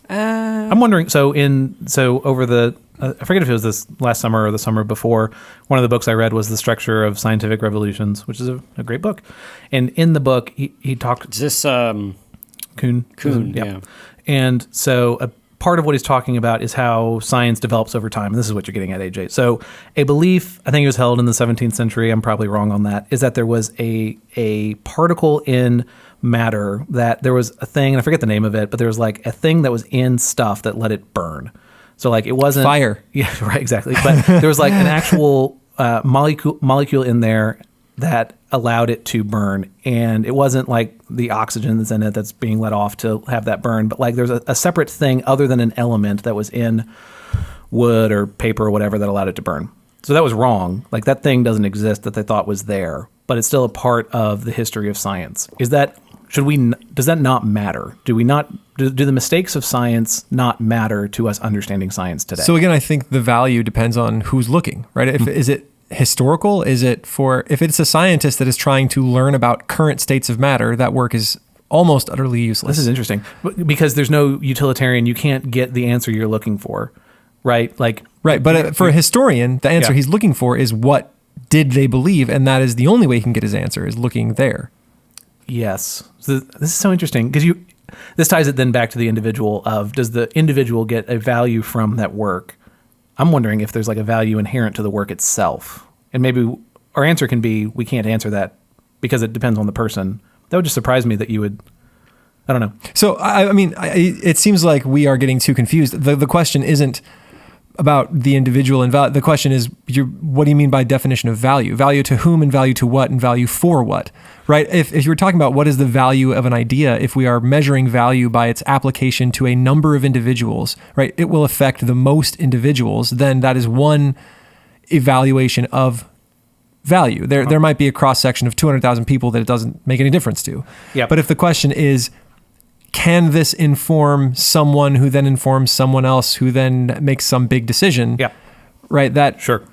wondering. So over the. I forget if it was this last summer or the summer before, one of the books I read was The Structure of Scientific Revolutions, which is a great book. And in the book, he talked... Is this... Kuhn? Yeah. And so a part of what he's talking about is how science develops over time. And this is what you're getting at, AJ. So a belief, I think it was held in the 17th century, I'm probably wrong on that, is that there was a particle in matter that there was a thing, and I forget the name of it, but there was like a thing that was in stuff that let it burn. So like it wasn't fire. Yeah, right, exactly. But there was like an actual molecule in there that allowed it to burn. And it wasn't like the oxygen that's in it that's being let off to have that burn, but like there's a separate thing other than an element that was in wood or paper or whatever that allowed it to burn. So that was wrong. Like that thing doesn't exist that they thought was there, but it's still a part of the history of science. Does that not matter? Do the mistakes of science not matter to us understanding science today? So again, I think the value depends on who's looking, right? Is it historical? If it's a scientist that is trying to learn about current states of matter, that work is almost utterly useless. This is interesting because there's no utilitarian. You can't get the answer you're looking for, right? Right. But for a historian, the answer he's looking for is what did they believe? And that is the only way he can get his answer is looking there. Yes. So this is so interesting because this ties it then back to the individual does the individual get a value from that work? I'm wondering if there's like a value inherent to the work itself. And maybe our answer can be, we can't answer that because it depends on the person. That would just surprise me that you would, I don't know. So, it seems like we are getting too confused. The question isn't about the individual and value. The question is, what do you mean by definition of value? Value to whom and value to what and value for what, right? If you were talking about what is the value of an idea, if we are measuring value by its application to a number of individuals, right, it will affect the most individuals, then that is one evaluation of value. There might be a cross-section of 200,000 people that it doesn't make any difference to. Yep. But if the question is, can this inform someone who then informs someone else who then makes some big decision? Yeah. Right. That sure.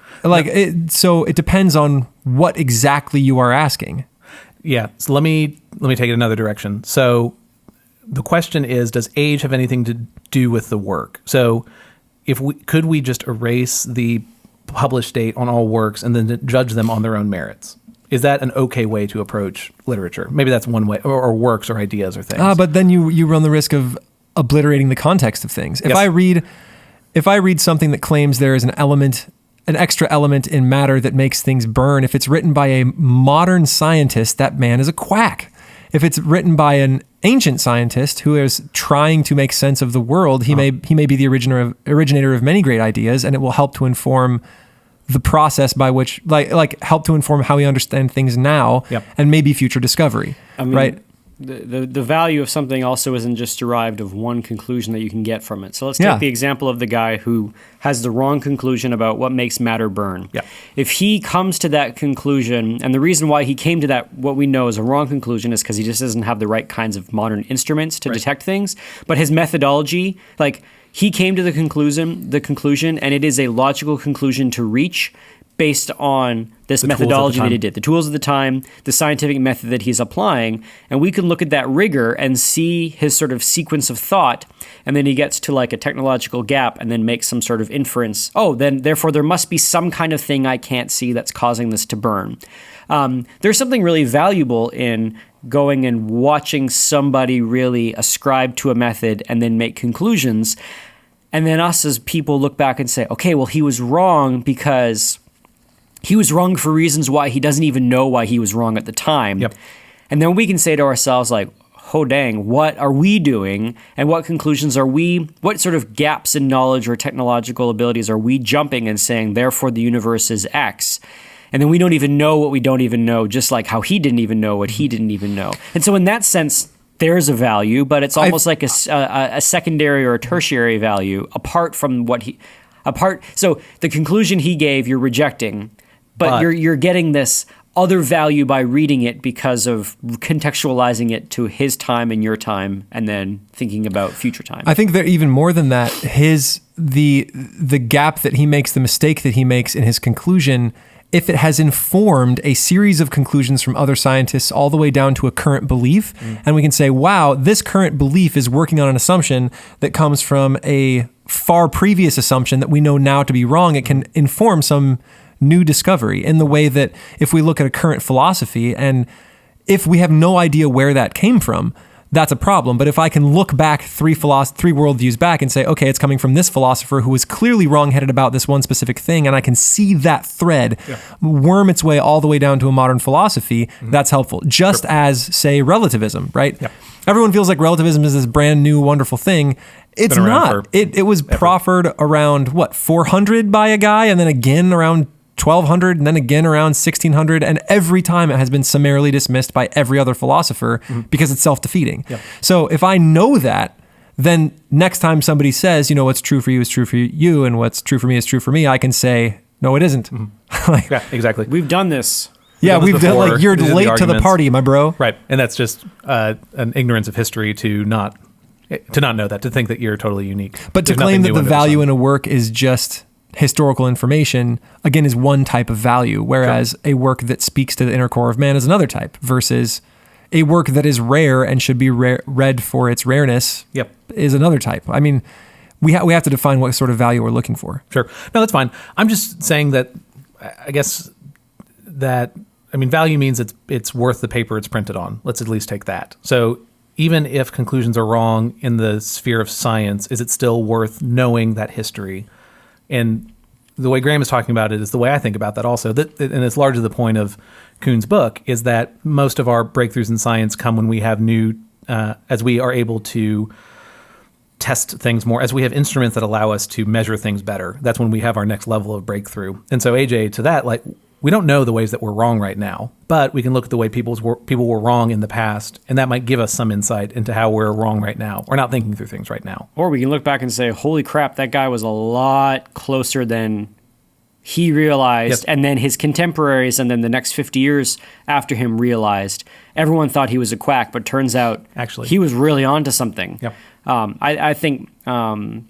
So it depends on what exactly you are asking. Yeah. So let me take it another direction. So the question is, does age have anything to do with the work? So could we just erase the published date on all works and then judge them on their own merits? Is that an okay way to approach literature? Maybe that's one way, or works or ideas or things. But then you run the risk of obliterating the context of things. If I read something that claims there is an extra element in matter that makes things burn, if it's written by a modern scientist, that man is a quack. If it's written by an ancient scientist who is trying to make sense of the world, he may be the originator of many great ideas, and it will help to inform the process by which, help to inform how we understand things now and maybe future discovery, right? The value of something also isn't just derived of one conclusion that you can get from it. So let's take the example of the guy who has the wrong conclusion about what makes matter burn. Yeah. If he comes to that conclusion, and the reason why he came to that, what we know is a wrong conclusion, is because he just doesn't have the right kinds of modern instruments to detect things. But his methodology, he came to the conclusion, and it is a logical conclusion to reach based on this methodology that he did, the tools of the time, the scientific method that he's applying. And we can look at that rigor and see his sort of sequence of thought. And then he gets to a technological gap and then makes some sort of inference. Oh, then therefore there must be some kind of thing I can't see that's causing this to burn. There's something really valuable in going and watching somebody really ascribe to a method and then make conclusions. And then us as people look back and say, okay, well, he was wrong because he was wrong for reasons why he doesn't even know why he was wrong at the time. Yep. And then we can say to ourselves, oh dang, what are we doing? And what conclusions what sort of gaps in knowledge or technological abilities are we jumping and saying, therefore the universe is X? And then we don't even know what we don't even know, just like how he didn't even know what he didn't even know. And so in that sense, there's a value, but it's almost like a secondary or a tertiary value apart from so the conclusion he gave, you're rejecting, but you're getting this other value by reading it because of contextualizing it to his time and your time, and then thinking about future time. I think that even more than that, the gap that he makes, the mistake that he makes in his conclusion, if it has informed a series of conclusions from other scientists all the way down to a current belief, and we can say, wow, this current belief is working on an assumption that comes from a far previous assumption that we know now to be wrong, it can inform some new discovery in the way that if we look at a current philosophy and if we have no idea where that came from, that's a problem. But if I can look back three worldviews back and say, okay, it's coming from this philosopher who was clearly wrongheaded about this one specific thing, and I can see that thread worm its way all the way down to a modern philosophy, that's helpful. Just as, say, relativism, right? Yep. Everyone feels like relativism is this brand new, wonderful thing. It's not. It was proffered around, 400 by a guy, and then again around 1200 and then again around 1600, and every time it has been summarily dismissed by every other philosopher because it's self-defeating. Yep. So if I know that, then next time somebody says, what's true for you is true for you, and what's true for me is true for me, I can say, no, it isn't. Yeah, exactly. We've done this. Yeah, we've done, before. you're These are the late to the arguments. party, my bro. Right. And that's just an ignorance of history to not know that, to think that you're totally unique. But to There's claim nothing that new the under value sun. in a work is just historical information, again, is one type of value, whereas a work that speaks to the inner core of man is another type, versus a work that is rare and should be read for its rareness Yep. is another type. I mean, we have to define what sort of value we're looking for. Sure. No, that's fine. I'm just saying that I guess that, value means it's worth the paper it's printed on. Let's at least take that. So even if conclusions are wrong in the sphere of science, is it still worth knowing that history? And the way Graham is talking about it is the way I think about that also. And it's largely the point of Kuhn's book, is that most of our breakthroughs in science come when we have new, as we are able to test things more, as we have instruments that allow us to measure things better. That's when we have our next level of breakthrough. And so AJ, to that, we don't know the ways that we're wrong right now, but we can look at the way people were wrong in the past, and that might give us some insight into how we're wrong right now. We're not thinking through things right now. Or we can look back and say, holy crap, that guy was a lot closer than he realized. Yep. And then his contemporaries and then the next 50 years after him realized. Everyone thought he was a quack, but turns out Actually, he was really onto something. Yep. I think, for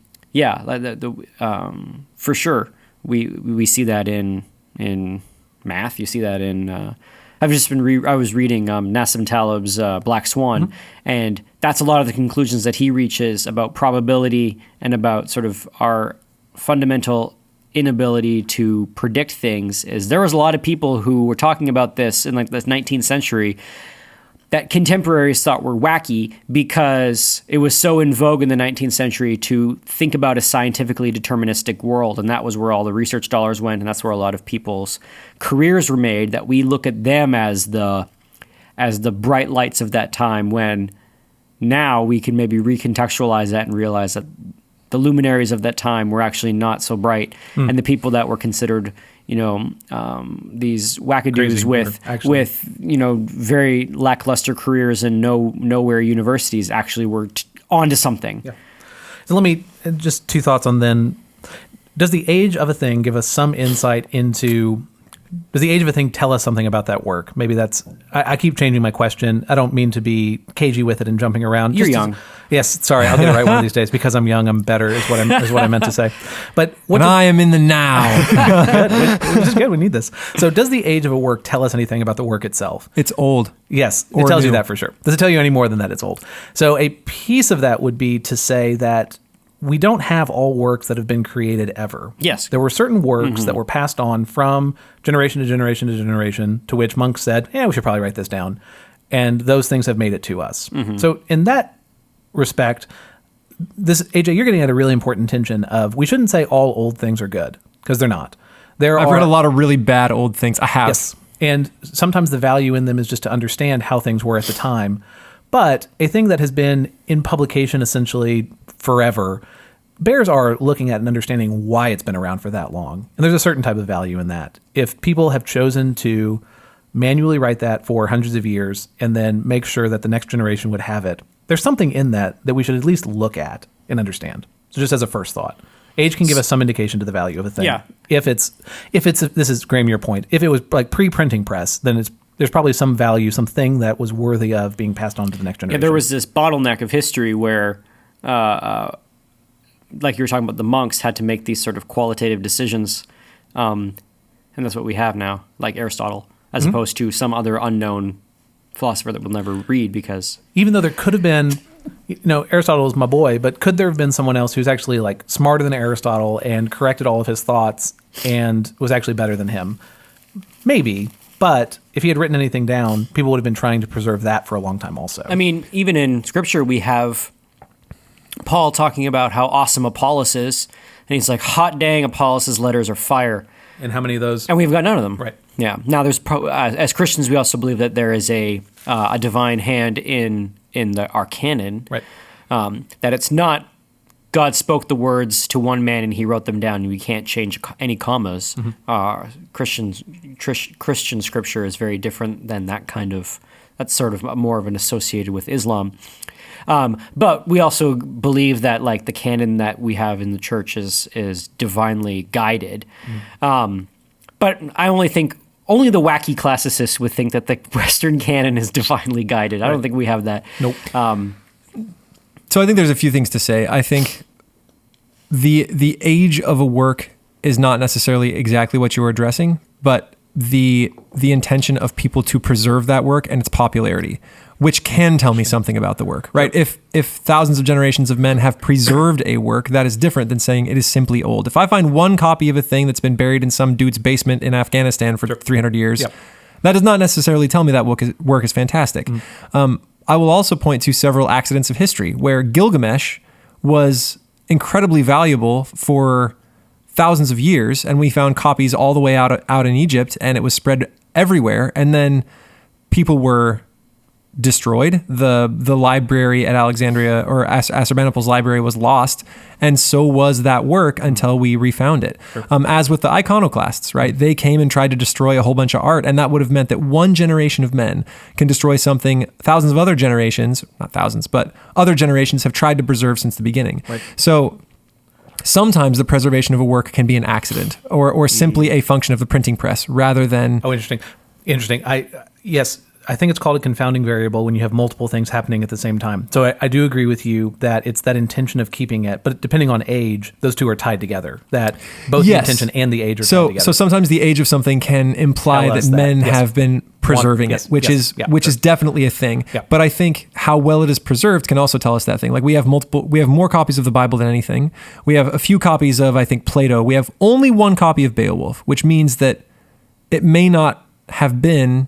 sure, we see that in math. You see that in I was reading Nassim Taleb's Black Swan, and that's a lot of the conclusions that he reaches about probability and about sort of our fundamental inability to predict things. Is there was a lot of people who were talking about this in the 19th century that contemporaries thought were wacky because it was so in vogue in the 19th century to think about a scientifically deterministic world, and that was where all the research dollars went, and that's where a lot of people's careers were made, that we look at them as the bright lights of that time, when now we can maybe recontextualize that and realize that the luminaries of that time were actually not so bright, and the people that were considered these wackadoos with very lackluster careers and nowhere universities actually were onto something. Yeah. So let me just two thoughts on then. Does the age of a thing give us some insight into? Does the age of a thing tell us something about that work? Maybe that's. I keep changing my question. I don't mean to be cagey with it and jumping around. You're young. Yes, sorry, I'll get it right one of these days. Because I'm young, I'm better. Is what I meant to say. But I am in the now. Which is good. We need this. So, does the age of a work tell us anything about the work itself? It's old. Yes, Or it tells you new. that for sure. Does it tell you any more than that it's old? So, a piece of that would be to say that we don't have all works that have been created ever. Yes. There were certain works that were passed on from generation to generation to generation, to which monks said, yeah, we should probably write this down. And those things have made it to us. So in that respect, this, AJ, you're getting at a really important tension of, we shouldn't say all old things are good, because they're not. I've read a lot of really bad old things. I have. Yes. And sometimes the value in them is just to understand how things were at the time. But a thing that has been in publication essentially forever, bears are looking at and understanding why it's been around for that long. And there's a certain type of value in that. If people have chosen to manually write that for hundreds of years and then make sure that the next generation would have it, there's something in that we should at least look at and understand. So just as a first thought. Age can give us some indication to the value of a thing. Yeah. If it's this is, Graham, your point. If it was like pre-printing press, then there's probably some value, something that was worthy of being passed on to the next generation. Yeah, there was this bottleneck of history where, like you were talking about, the monks had to make these sort of qualitative decisions, and that's what we have now, like Aristotle, as opposed to some other unknown philosopher that we'll never read, because... Even though there could have been, Aristotle is my boy, but could there have been someone else who's actually like smarter than Aristotle and corrected all of his thoughts and was actually better than him? Maybe. But if he had written anything down, people would have been trying to preserve that for a long time also. I mean, even in Scripture, we have Paul talking about how awesome Apollos is, and he's like, hot dang, Apollos' letters are fire. And how many of those? And we've got none of them. Right. Yeah. Now, there's as Christians, we also believe that there is a divine hand in our canon. Right. That it's not God spoke the words to one man and he wrote them down, and we can't change any commas. Christian scripture is very different than that kind of. That's sort of more of an associated with Islam. But we also believe that like the canon that we have in the church is divinely guided. But I only think only the wacky classicists would think that the Western canon is divinely guided. I don't think we have that. Nope. So I think there's a few things to say. I think the age of a work is not necessarily exactly what you were addressing, but the intention of people to preserve that work and its popularity, which can tell me something about the work, right? If thousands of generations of men have preserved a work, that is different than saying it is simply old. If I find one copy of a thing that's been buried in some dude's basement in Afghanistan for 300 years, that does not necessarily tell me that work is fantastic. I will also point to several accidents of history where Gilgamesh was incredibly valuable for thousands of years, and we found copies all the way out in Egypt, and it was spread everywhere, and then people were destroyed. The library at Alexandria, or Assurbanipal's library, was lost, and so was that work until we refound it. As with the iconoclasts, right? They came and tried to destroy a whole bunch of art, and that would have meant that one generation of men can destroy something thousands of other generations, not thousands, but other generations have tried to preserve since the beginning. Right. So sometimes the preservation of a work can be an accident or simply a function of the printing press rather than... Oh, interesting. I think it's called a confounding variable when you have multiple things happening at the same time. So I do agree with you that it's that intention of keeping it, but depending on age, those two are tied together, that both the intention and the age are tied together. So sometimes the age of something can imply that men have been preserving it, which is definitely a thing. Yeah. But I think how well it is preserved can also tell us that thing. Like we have more copies of the Bible than anything. We have a few copies of, I think, Plato. We have only one copy of Beowulf, which means that it may not have been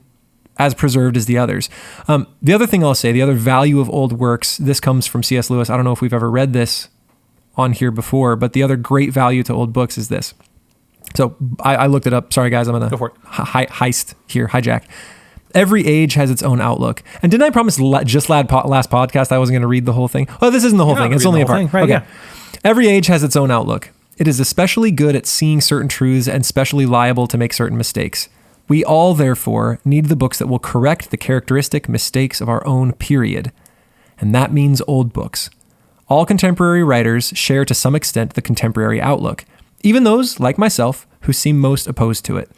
as preserved as the others. The other thing I'll say, the other value of old works, this comes from C.S. Lewis. I don't know if we've ever read this on here before, but the other great value to old books is this. So I looked it up. Sorry, guys, I'm going to heist here, hijack. Every age has its own outlook. And didn't I promise just last podcast I wasn't going to read the whole thing? Oh, this isn't the whole thing. It's only a part. Right, okay. Yeah. Every age has its own outlook. It is especially good at seeing certain truths and specially liable to make certain mistakes. We all, therefore, need the books that will correct the characteristic mistakes of our own period. And that means old books. All contemporary writers share to some extent the contemporary outlook, even those, like myself, who seem most opposed to it.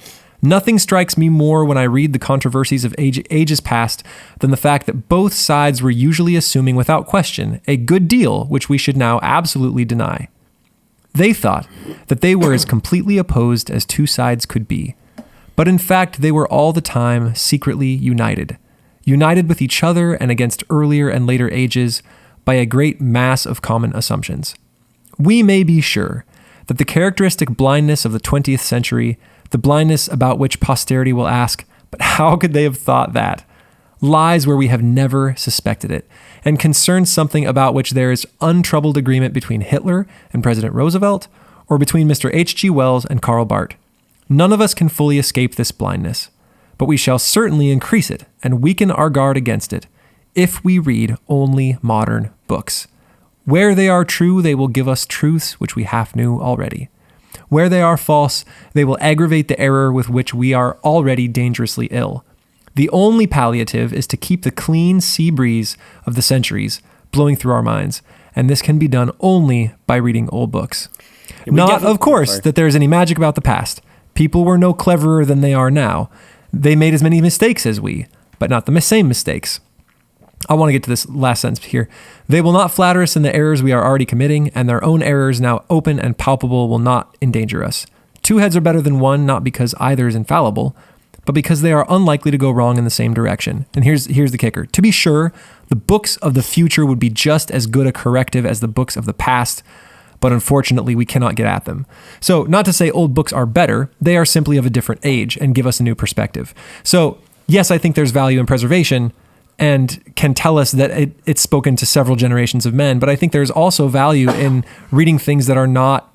Nothing strikes me more when I read the controversies of ages past than the fact that both sides were usually assuming without question a good deal which we should now absolutely deny. They thought that they were as completely opposed as two sides could be. But in fact, they were all the time secretly united with each other and against earlier and later ages by a great mass of common assumptions. We may be sure that the characteristic blindness of the 20th century, the blindness about which posterity will ask, but how could they have thought that, lies where we have never suspected it, and concerns something about which there is untroubled agreement between Hitler and President Roosevelt, or between Mr. H.G. Wells and Karl Barth. None of us can fully escape this blindness, but we shall certainly increase it and weaken our guard against it if we read only modern books. Where they are true, they will give us truths which we half knew already. Where they are false, they will aggravate the error with which we are already dangerously ill. The only palliative is to keep the clean sea breeze of the centuries blowing through our minds, and this can be done only by reading old books. Not, of course, that there is any magic about the past. People were no cleverer than they are now. They made as many mistakes as we, but not the same mistakes. I want to get to this last sentence here. They will not flatter us in the errors we are already committing, and their own errors, now open and palpable, will not endanger us. Two heads are better than one, not because either is infallible, but because they are unlikely to go wrong in the same direction. And here's the kicker. To be sure, the books of the future would be just as good a corrective as the books of the past, but unfortunately we cannot get at them. So not to say old books are better, they are simply of a different age and give us a new perspective. So yes, I think there's value in preservation and can tell us that it's spoken to several generations of men, but I think there's also value in reading things that are not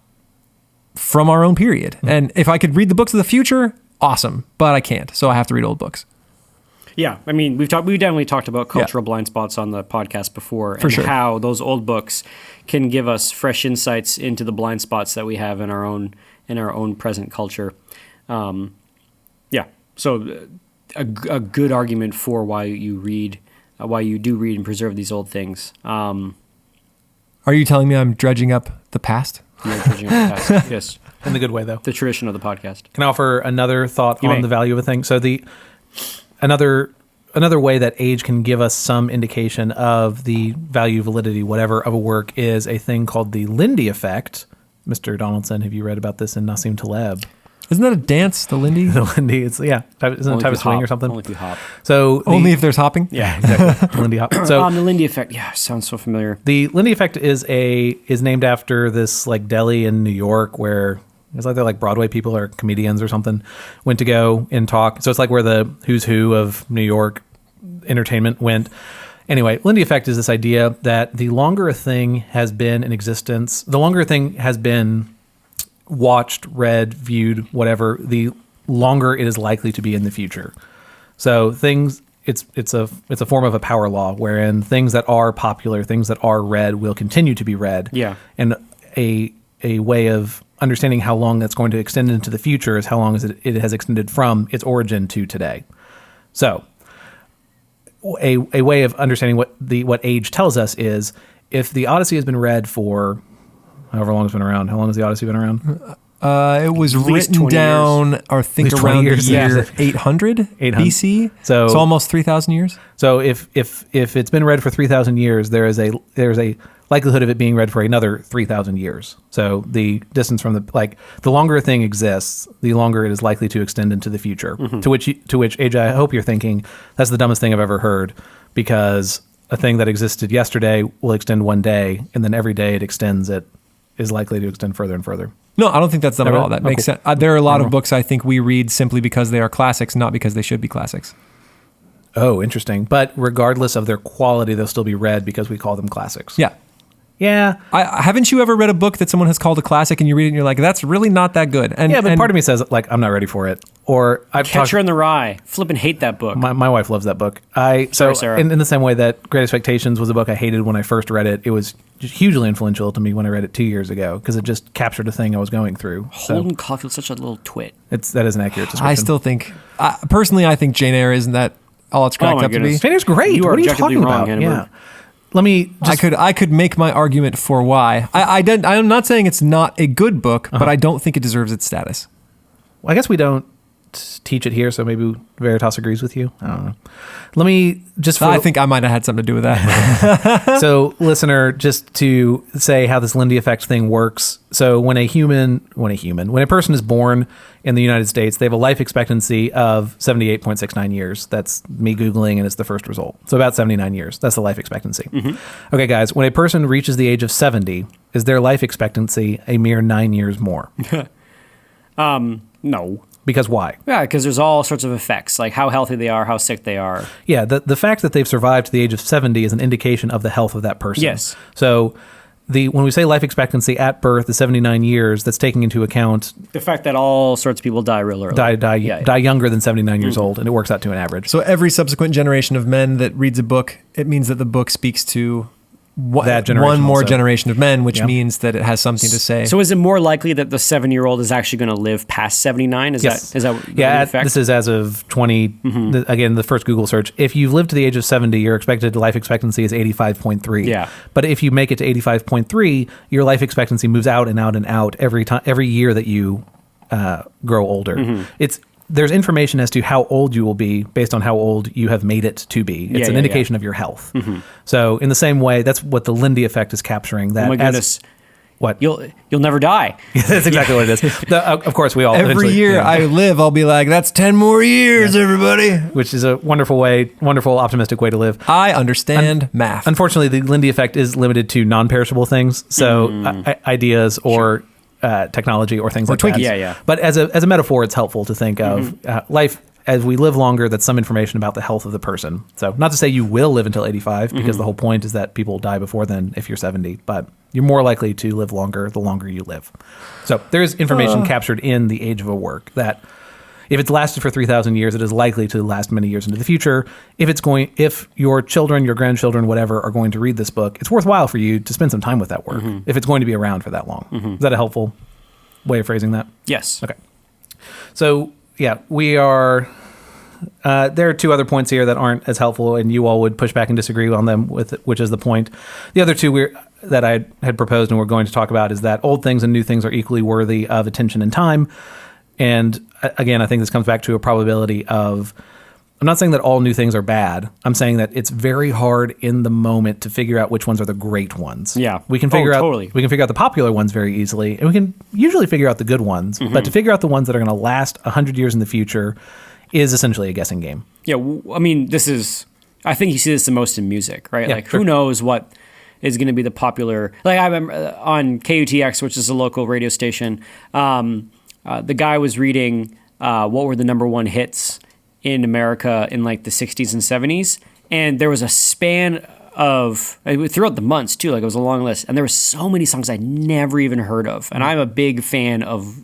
from our own period. And if I could read the books of the future, awesome, but I can't, so I have to read old books. Yeah, I mean, we definitely talked about cultural blind spots on the podcast before, and sure. how those old books can give us fresh insights into the blind spots that we have in our own present culture. So a good argument for why you do read and preserve these old things. Are you telling me I'm dredging up the past? You're dredging up the past. Yes, In the good way, though. the tradition of the podcast. Can I offer another thought You on may. the value of a thing? So another way that age can give us some indication of the value, validity, whatever, of a work is a thing called the Lindy effect. Mr. Donaldson, have you read about this in Nassim Taleb? Isn't that a dance, the Lindy? The Lindy, isn't it a type of swing or something? Only if you hop. So Only if there's hopping? yeah, exactly. Lindy hop. So The Lindy effect. Yeah, sounds so familiar. the Lindy effect is named after this like deli in New York where it's like they're like Broadway people or comedians or something went to go and talk. So it's like where the who's who of New York entertainment went. Anyway, Lindy effect is this idea that the longer a thing has been in existence, the longer a thing has been watched, read, viewed, whatever, the longer it is likely to be in the future. So things, it's a form of a power law wherein things that are popular, things that are read will continue to be read. Yeah. And a way of understanding how long that's going to extend into the future is how long it has extended from its origin to today. So a way of understanding what age tells us is if the Odyssey has been read for however long it's been around. How long has the Odyssey been around? It was least written 20 down, years. I think, At least 20 around years, the year yeah. 800 BC. So almost 3,000 years. So if it's been read for 3,000 years, there's a likelihood of it being read for another 3,000 years. So the distance from the longer a thing exists, the longer it is likely to extend into the future. Mm-hmm. To which AJ, I hope you're thinking that's the dumbest thing I've ever heard, because a thing that existed yesterday will extend one day, and then every day it is likely to extend further and further. No, I don't think that's dumb at Really? all. That Oh, makes cool. sense. There are a lot of books I think we read simply because they are classics, not because they should be classics. Oh, interesting. But regardless of their quality, they'll still be read because we call them classics. Yeah. Yeah. Haven't you ever read a book that someone has called a classic and you read it and you're like, that's really not that good? And Yeah, but part of me says, like, I'm not ready for it. Or I've Catcher in the Rye. Flippin' hate that book. My wife loves that book. Sorry, Sarah. In the same way that Great Expectations was a book I hated when I first read it, it was just hugely influential to me when I read it 2 years ago because it just captured a thing I was going through. Holden Caulfield's such a little twit. That is an accurate description. I still think, personally, I think Jane Eyre isn't that all it's cracked my up to be. goodness. Jane Eyre's great. You are What are you objectively talking wrong, about? Hannibal. Yeah. Let me just, I could make my argument for why. I'm not saying it's not a good book, but I don't think it deserves its status. I guess we don't teach it here, so maybe Veritas agrees with you. I don't know. Let me just... I think I might have had something to do with that. So, listener, just to say how this Lindy effect thing works. So, when a person is born in the United States, they have a life expectancy of 78.69 years. That's me Googling, and it's the first result. So, about 79 years. That's the life expectancy. Mm-hmm. Okay, guys, when a person reaches the age of 70, is their life expectancy a mere 9 years more? No. Because why? Yeah, because there's all sorts of effects, like how healthy they are, how sick they are. Yeah, the fact that they've survived to the age of 70 is an indication of the health of that person. Yes. So when we say life expectancy at birth is 79 years, that's taking into account The fact that all sorts of people die real early. die younger than 79 years old, and it works out to an average. So every subsequent generation of men that reads a book, it means that the book speaks to That generation one more also. generation of men, which Yeah. means that it has something to say. So is it more likely that the 7-year-old is actually going to live past 79? Is Yes. that yeah, the effect? this is as of 20, again, the first Google search. If you've lived to the age of 70, your expected life expectancy is 85.3. Yeah. But if you make it to 85.3, your life expectancy moves out and out and out every year that you grow older. There's information as to how old you will be based on how old you have made it to be. It's an indication of your health. So in the same way, that's what the Lindy effect is capturing. That Oh my goodness. What? You'll never die. That's exactly what it is. Of course, we all Every eventually- year yeah. I live, I'll be like, that's 10 more years, everybody. Which is a wonderful, optimistic way to live. I understand math. Unfortunately, the Lindy effect is limited to non-perishable things, so ideas or technology or things like Twinkies. that. Yeah. But as a metaphor, it's helpful to think of life as we live longer. That's some information about the health of the person. So, not to say you will live until 85, because the whole point is that people die before then if you're 70. But you're more likely to live longer the longer you live. So there is information captured in the age of a work that If it's lasted for 3,000 years, it is likely to last many years into the future. If your children, your grandchildren, whatever, are going to read this book, it's worthwhile for you to spend some time with that work if it's going to be around for that long. Is that a helpful way of phrasing that? Yes. Okay. So, yeah, we are... there are two other points here that aren't as helpful, and you all would push back and disagree on them, which is the point. The other two that I had proposed and we're going to talk about is that old things and new things are equally worthy of attention and time. And again, I think this comes back to a probability of... I'm not saying that all new things are bad. I'm saying that it's very hard in the moment to figure out which ones are the great ones. Yeah. We can figure totally. We can figure out the popular ones very easily, and we can usually figure out the good ones. But to figure out the ones that are going to last 100 years in the future is essentially a guessing game. Yeah, I mean, I think you see this the most in music, right? Yeah, like, sure. who knows what is going to be the popular... Like, I remember on KUTX, which is a local radio station, the guy was reading what were the number one hits in America in, like, the 60s and 70s, and there was a span of... Throughout the months, too, like, it was a long list, and there were so many songs I'd never even heard of, and I'm a big fan of,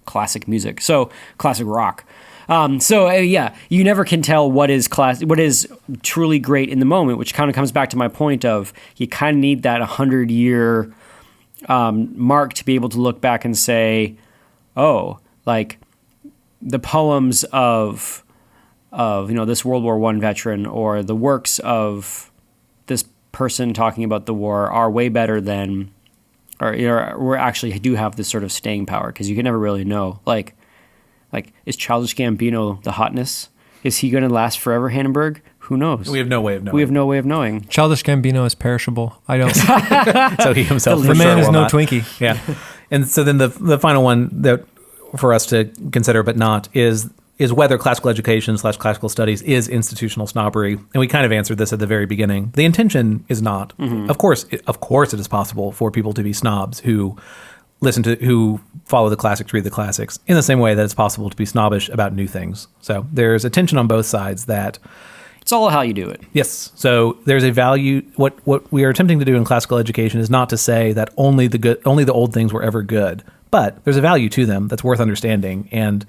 classic music, so classic rock. Yeah, you never can tell what is truly great in the moment, which kind of comes back to my point of you kind of need that 100-year mark to be able to look back and say, oh, like the poems of this World War I veteran or the works of this person talking about the war are way better than, or we actually do have this sort of staying power, because you can never really know, like, is Childish Gambino the hotness? Is he going to last forever, Hannenberg? Who knows? We have no way of knowing. We have no way of knowing. Childish Gambino is perishable. I don't. So he himself, The for man sure is will no not. Twinkie. Yeah. And so then the final one that for us to consider, but not, is whether classical education / classical studies is institutional snobbery. And we kind of answered this at the very beginning. The intention is not. Of course it is possible for people to be snobs who follow the classics, read the classics, in the same way that it's possible to be snobbish about new things. So there's a tension on both sides that... It's all how you do it. Yes. So there's a value... What we are attempting to do in classical education is not to say that only the old things were ever good, but there's a value to them that's worth understanding. And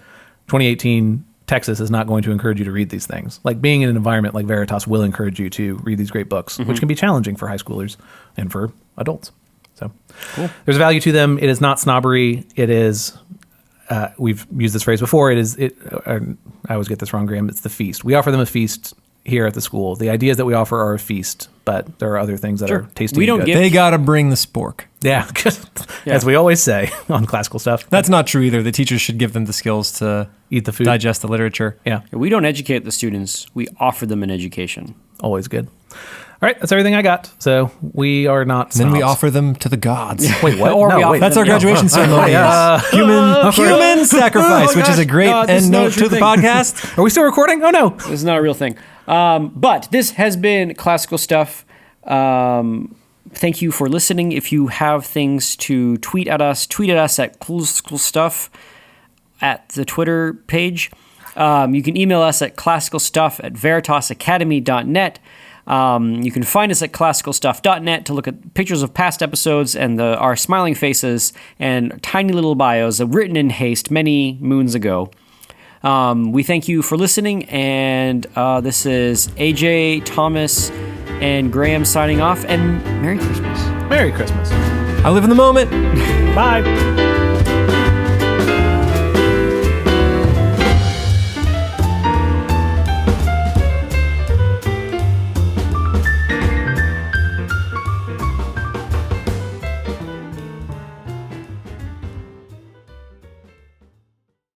2018 Texas is not going to encourage you to read these things. Like, being in an environment like Veritas will encourage you to read these great books, which can be challenging for high schoolers and for adults. So cool. There's a value to them. It is not snobbery. It is, we've used this phrase before. I always get this wrong, Graham. It's the feast. We offer them a feast here at the school. The ideas that we offer are a feast, but there are other things that are tasty. We don't and good. give- They got to bring the spork. Yeah. As we always say on classical stuff. That's not true either. The teachers should give them the skills to Eat the food. digest the literature. Yeah. We don't educate the students. We offer them an education. Always good. All right, that's everything I got. So we are not snobs. Then we offer them to the gods. Wait, what? Or we No, offer wait. That's our graduation ceremony. Human sacrifice, which is a great this is end not a note true to the thing. podcast. Are we still recording? Oh, no. This is not a real thing. But this has been Classical Stuff. Thank you for listening. If you have things to tweet at us at Classical Stuff at the Twitter page. You can email us at classicalstuff@veritasacademy.net. You can find us at classicalstuff.net to look at pictures of past episodes and our smiling faces and tiny little bios written in haste many moons ago. We thank you for listening, and this is AJ, Thomas, and Graham signing off, and Merry Christmas. Merry Christmas. I live in the moment. Bye.